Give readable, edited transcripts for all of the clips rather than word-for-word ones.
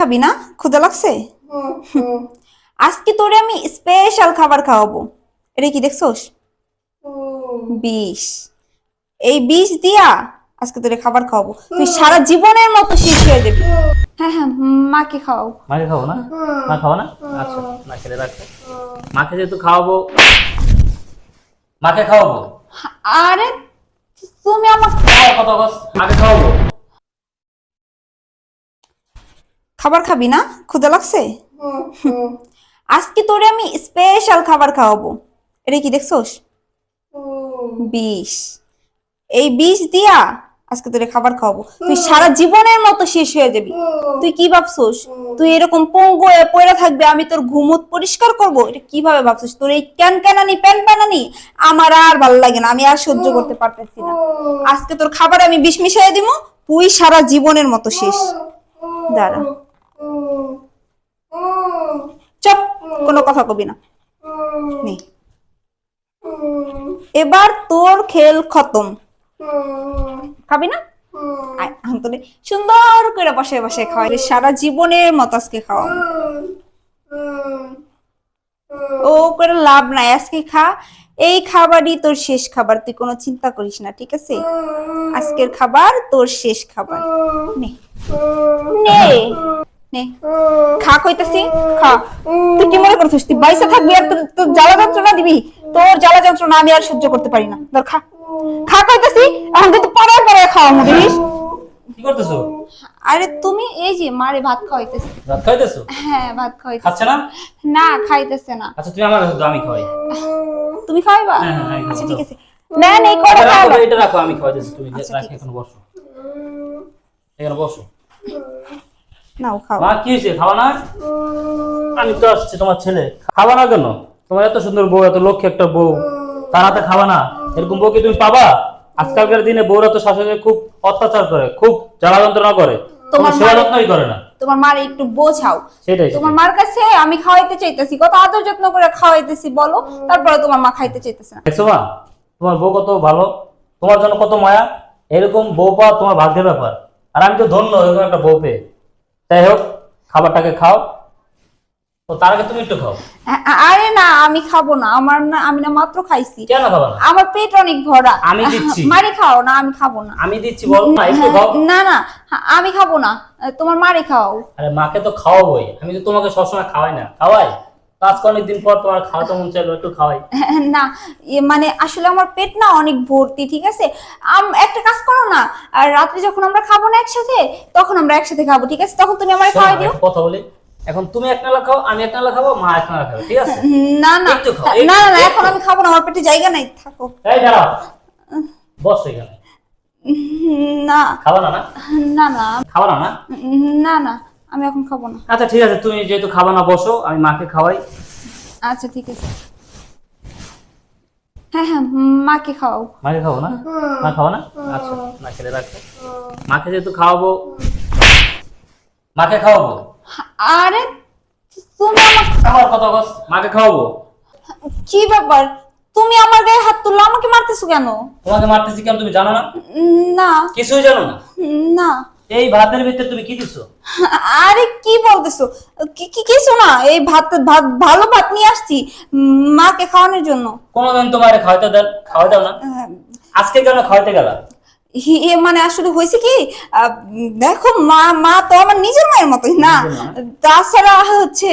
খাবি না? ক্ষুধা লাগছে? আজকে তোরে আমি স্পেশাল খাবার খাওয়াবো। এটা কি দেখছোস? বিষ। এই বিষ দিয়া আজকে তোরে খাবার খাওয়াবো, তুই সারা জীবনের মতো শেষ হয়ে যাবি। হ্যাঁ হ্যাঁ, মাকে খাওয়াও। মাকে খাবো না? মা খাবো না? আচ্ছা না খেলে রাখো। মাকে যেহেতু খাওয়াবো, মাকে খাওয়াবো। আরে তুমি আমার কথা বস, মাকে খাওয়াবো। খাবার খাবি না? ক্ষুধা লাগছে? আজকে তোরে আমি স্পেশাল খাবার খাওয়াবো। এটা কি দেখছোস? বিষ। এই বিষ দিয়া আজকে তোরে খাবার খাওয়াবো, তুই সারা জীবনের মতো শেষ হয়ে যাবি। তুই কি ভাবছোস তুই এরকম পঙ্গু হয়ে পড়ে থাকবে, আমি তোর ঘুমত পরিষ্কার করব? এটা কিভাবে ভাবছিস? তোর এই ক্যানক্যানানি প্যানপ্যানানি আমার আর ভালো লাগে না, আমি আর সহ্য করতে পারতেছি না। আজকে তোর খাবার আমি বিষ মিশিয়ে দিব, তুই সারা জীবনের মতো শেষ। দাঁড়া, চুপ, কোনো কথা কবি না। নে, এবার তোর খেল খতম। খাবি না? আয়, এখন তোরে সুন্দর করে বসে বসে খাওয়াই, সারা জীবনের মতো আজকে খাওয়া। ও করে লাভ নাই, আজকে খা। এই খাবারই তোর শেষ খাবার, তুই কোনো চিন্তা করিস না, ঠিক আছে? আজকের খাবার তোর শেষ খাবার। নে নে নে, খা কইতাছি, খা। তুই কি মনে করছিস তুই বাইসা থাকবি আর তোর জ্বালা যন্ত্রণা দিবি? তোর জ্বালা যন্ত্রণা আমি আর সহ্য করতে পারি না। ধর খা, খা কইতাছি। এখন কিন্তু পরে পরে খাওয়া বুঝিস? কি করতেছো? আরে তুমি এই যে মারে ভাত খাওয়াইতেছ। ভাত খাইতেছো? হ্যাঁ, ভাত খাওয়াইতেছ। খাচ্ছে না? না, খাইতেছে না। আচ্ছা তুমি আমার কাছে দাও, আমি খাওয়াই। তুমি খাওয়াইবা? হ্যাঁ হ্যাঁ, আচ্ছা ঠিক আছে, নেন এই করে এটা রাখো, খাওয়াবা। এটা রাখো, আমি খাওয়াইতেছি। তুমি আচ্ছা, রাখো, ঠিক আছে। এখন বসো, এখানে বসো। নাও খাও। মা কি হয়েছে, খাওয়া না? আমি তো আসছি, তোমার ছেলে। খাওয়া না কেন? তোমার এত সুন্দর বউ, এত লক্ষ্য একটা বউ, তার হাতে খাওয়া না? এরকম বউ কি তুমি পাবা? আজকালকার দিনে বউরা তো শাশুড়ি খুব অত্যাচার করে, খুব জ্বালা যন্ত্রণা করে, তোমার সেবা যত্নই করে না। তোমার মার একটু বোঝাও। সেটাই তোমার মার কাছে আমি খাওয়াইতে চাইতেছি, কত আদর যত্ন করে খাওয়াইতেছি বলো, তারপরে তোমার মা খাইতে চাইতেছে না। দেখছো মা, তোমার বউ কত ভালো, তোমার জন্য কত মায়া। এরকম বউ পাওয়া তোমার ভাগ্যের ব্যাপার, আর আমি তো ধন্য এরকম একটা বউ পেয়ে। যাই হোক, খাবারটাকে খাও। তো তার আগে তুমি একটু খাও। আরে না, আমি খাবো না, আমার না, আমি না মাত্র খাইছি। কেন খাবা না? আমার পেট অনেক ভরা। আমি দিচ্ছি। মারি খাও না, আমি খাবো না। আমি দিচ্ছি, বল না, একটু খাও। না না, আমি খাবো না, তোমার মারে খাও। আরে মাকে তো খাওয়াবোই, আমি তো তোমাকে সবসময় খাওয়াই না, খাওয়াই তো আজকে অনেকদিন পর তোমার খাওয়াতে মন চাইলো, একটু খাওয়াই। না, মানে আসলে আমার পেট না অনেক ভর্তি, ঠিক আছে? একটা কাজ করো না, আর রাত্রে যখন আমরা খাবো না একসাথে, তখন আমরা একসাথে খাবো, ঠিক আছে? তখন তুমি আমারে খাওয়াই দিও। কথা বলি, এখন তুমি এক নালা খাও, আমি এক নালা খাবো, মা এক নালা খাবে, ঠিক আছে? না না একটু খাও, না না, একটু। এখন আমি খাবো না, আমার পেটে জায়গা নাই, থাকো। এই দাঁড়াও, বস এখানে। না খাবা না? না না না খাবা না? না না না, আমি এখন খাবো না। আচ্ছা ঠিক আছে, তুমি যেহেতু খাবা না, বসো, আমি মাকে খাওয়াই। আচ্ছা ঠিক আছে, হ্যাঁ হ্যাঁ, মাকে খাওয়াও। মাকে খাবো না? মা খাবো না? আচ্ছা না খেলে রাখো। মাকে যেহেতু খাওয়াবো, মাকে খাওয়াবো। আরে তুমি আমার কথা বস, মাকে খাওয়াবো। কি ব্যাপার, তুমি আমার গায়ে হাত তুললে, আমাকে মারতেছো কেন? তোমাকে মারতেছি কেন তুমি জানো না? না কিছুই জানো না? না। এই ভাতের ভিতরে তুমি কি দিছো? আরে কি বলতেছো? কিছু না, এই ভাত ভাত ভালো ভাত নিয়ে আসছি মাকে খাওয়ানোর জন্য। কোনোদিন তোমার খাওয়াই দাও না, আজকে কেন খাওয়াইতে গেলা? মানে আসলে হয়েছে কি, দেখো মা মা তো আমার নিজের মায়ের মতোই না, তাছাড়া হচ্ছে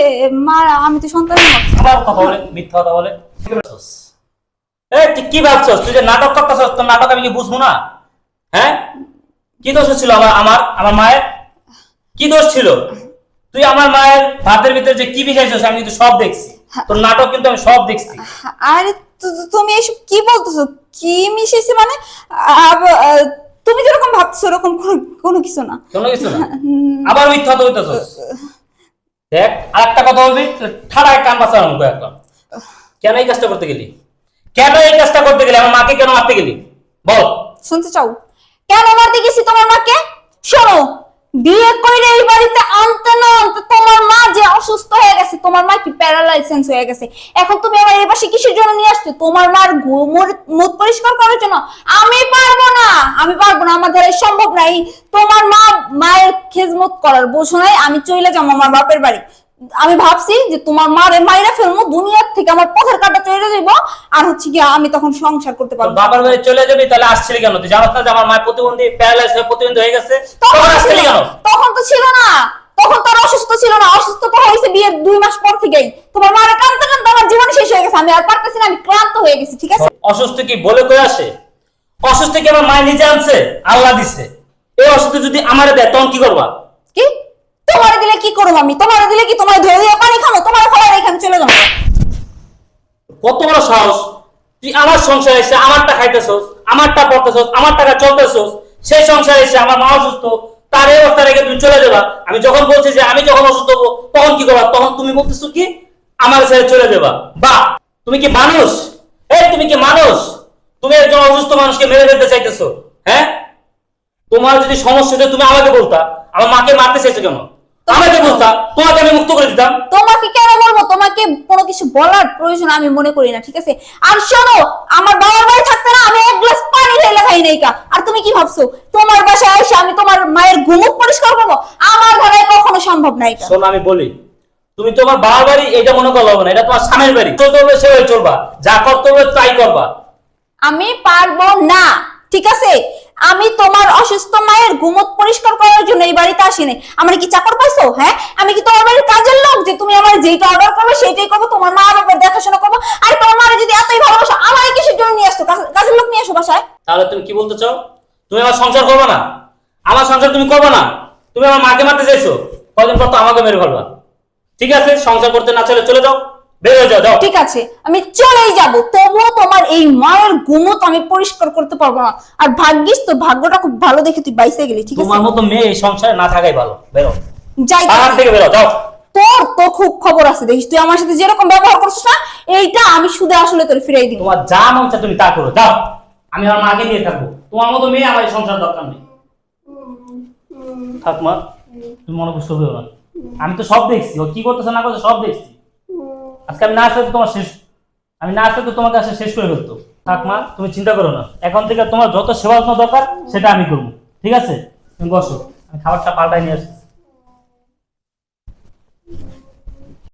মা, আমি তো সন্তানের মতো। আবার কথা বলে, মিথ্যা কথা বলে। তুই কি ভাবছস? তুই যে নাটক করতেছস, তোর নাটক আমি কি বুঝবো না? হ্যাঁ, কি দোষ ছিল আমার আমার আমার মায়ের? কি দোষ ছিল? তুই আমার মায়ের ভাতের ভিতরে যে কি বিছাইছস আমি কিন্তু সব দেখছি, তোর নাটক কিন্তু আমি সব দেখছি। আরে তুমি এসব কি বলতেছো? কি মিশিয়েছে মানে? তুমি যেরকম ভাবছো ওরকম কোনো কিছু না। কোনো কিছু না? আবার মিথ্যা কথা বলতেছস। দেখ, আরেকটা কথা বলবি, ঠাড়ায় কান বাঁচানো একদম। কেন এই কাজটা করতে গেলি? কেন এই কাজটা করতে গেলি? আমার মাকে কেন মারতে গেলি বল? শুনতে চাও কেন মারতে গেছি তোমার মাকে? শোনো, বিয়ে করে এই বাড়িতে আনতে না আনতে তোমার মা যে অসুস্থ হয়ে গেছে, তোমার মা কি প্যারালাইজ চেঞ্জ হয়ে গেছে। এখন তুমি আমার এই পাশে কিসের জন্য নিয়ে আসছো? তোমার মার মুখ পরিষ্কার করার জন্য? আমি পারবো না, আমি পারবো না, আমার দ্বারা সম্ভব নাই। তোমার মা মায়ের খেজমত করার বোঝো নাই, আমি চলে যাবো আমার বাপের বাড়ি। আমি ভাবছি যে তোমার মারে মাইরা ফেলবো, দুনিয়ার থেকে আমার পথের কাটা চলে যাবো, আর হচ্ছে কি আমি তখন সংসার করতে তোর পারবো। বাবার বাড়ি চলে যাবি, তাহলে আসছিলি কেন? তুই জানাস না যে আমার মায়ের প্রতিবন্ধী, প্যারালাইজ হয়ে প্রতিবন্ধী হয়ে গেছে? তখন আসছিলি কেন? তখন তো ছিল না, তখন তো আর অসুস্থ ছিল না। অসুস্থ তো হয়েছে বিয়ের 2 মাস পর থেকেই। তোমার মারে কাঁদতে কাঁদতে আমার জীবন শেষ হয়ে গেছে, আমি আর পারতেছি না, আমি ক্লান্ত হয়ে গেছি। ঠিক আছে, অসুস্থ কি বলে কই আসে? অসুস্থ কি আমার মায়ের নিজে আনছে? আল্লাহ দিছে। এই অসুস্থ যদি আমারে দেয় তখন কি করবা? কি তোমার দিলে কি করবো আমি? তোমার দিলে কি তোমার ধরে দিয়ে পানি খাবো? তোমার ফলার এখানে চলে যাবো। কত বড় সাহস! তুই আমার সংসারে এসে আমারটা খাইতেছস, আমারটা পড়তেছস, আমার টাকা চলতেছস, সেই সংসারে এসে আমার মা অসুস্থ, তার এই অবস্থা রেখে তুমি চলে যাবা। আমি যখন বলছি যে আমি যখন অসুস্থ হবো তখন কি করবা, তখন তুমি বলতেছো কি আমার ছেড়ে চলে যাবা? বাহ, তুমি কি মানুষ? এই তুমি কি মানুষ? তুমি একজন অসুস্থ মানুষকে মেরে ফেলতে চাইতেছো? হ্যাঁ, তোমার যদি সমস্যা হতো তুমি আমাকে বলতা। আমার মাকে মারতে চাইছো কেন? আমাকে বলতা, তোমাকে আমি মুক্ত করে দিতাম। তোমাকে কেন বলবো? তোমাকে কোনো কিছু বলার প্রয়োজন আমি মনে করি না। ঠিক আছে, আর শোনো, আমার বাবার বাড়ি থাকতে না আমি 1 গ্লাস পানি ঢেলে খাই নাই কা। আর তুমি কি ভাবছো তোমার বাসায় এসে আমি তোমার মায়ের ঘুমুক পরিষ্কার করবো? আমার ঘরে কখনো সম্ভব নাই কা। শোনো, আমি বলি, তুমি তোমার বাবার বাড়ি এটা মনে করলে হবে না, এটা তোমার স্বামীর বাড়ি। চলতে হবে সেভাবে চলবা, যা করতে হবে তাই করবা। আমি পারবো না। ঠিক আছে, আমি তোমার অসুস্থ মায়ের ঘুমত পরিষ্কার করার জন্য এই বাড়িতে আসিনি। আমার কি চাকর পাইছো? হ্যাঁ, আমি কি তোমার বাড়ির কাজের লোক যে তুমি আমার যেটা অর্ডার করবে সেটাই করবো, তোমার মা বাবার দেখাশোনা করবো? আর তোমার মারে যদি এতই ভালোবাসো, আমার কিসের জন্য নিয়ে আসতো? কাজের লোক নিয়ে আসো বাসায়। তাহলে তুমি কি বলতে চাও? তুমি আমার সংসার করবে না? আমার সংসার তুমি করবে না? তুমি আমার মাকে মারতে চাইছো, কদিন পর তো আমাকে মেরে ফেলবা। ঠিক আছে, সংসার করতে না চলে চলে যাও, বের হয়ে যাও, যাও। ঠিক আছে, আমি চলেই যাব, তবুও তোমার এই মায়ের ঘুমত আমি পরিষ্কার করতে পারবো না। আর ভাগ্যিস তো, ভাগ্যটা খুব ভালো দেখে তুই বাইসে গেলি। ঠিক আছে, তোমার মতো মেয়ে এই সংসারে না থাকাই ভালো। বেরো, যাই। বাগান থেকে বেরো, যাও। তোর তো খুব খবর আছে, দেখিস তুই আমার সাথে যেরকম ব্যবহার করছিস না, এইটা আমি শুধু আসলে তোর ফিরাই দিব। তোমার যা মন চায় তুমি তা করো, যাও। আমি আমার মাকে নিয়ে থাকবো, তোমার মতো মেয়ে আমার এই সংসার দরকার নেই। থাক মা, তুমি মনে কষ্ট পেও না। আমি তো সব দেখছি, ও কি করতেছে না করতেছে সব দেখছি। আজকে আমি না আসলে তো তোমার শেষ, আমি না আসলে তো তোমাকে আসলে শেষ করে ফেলতো। থাক মা, তুমি চিন্তা করো না, এখন থেকে তোমার যত সেবা যত্ন দরকার সেটা আমি করবো। ঠিক আছে, তুমি বসো, আমি খাবারটা পাল্টাই নিয়ে আসছি।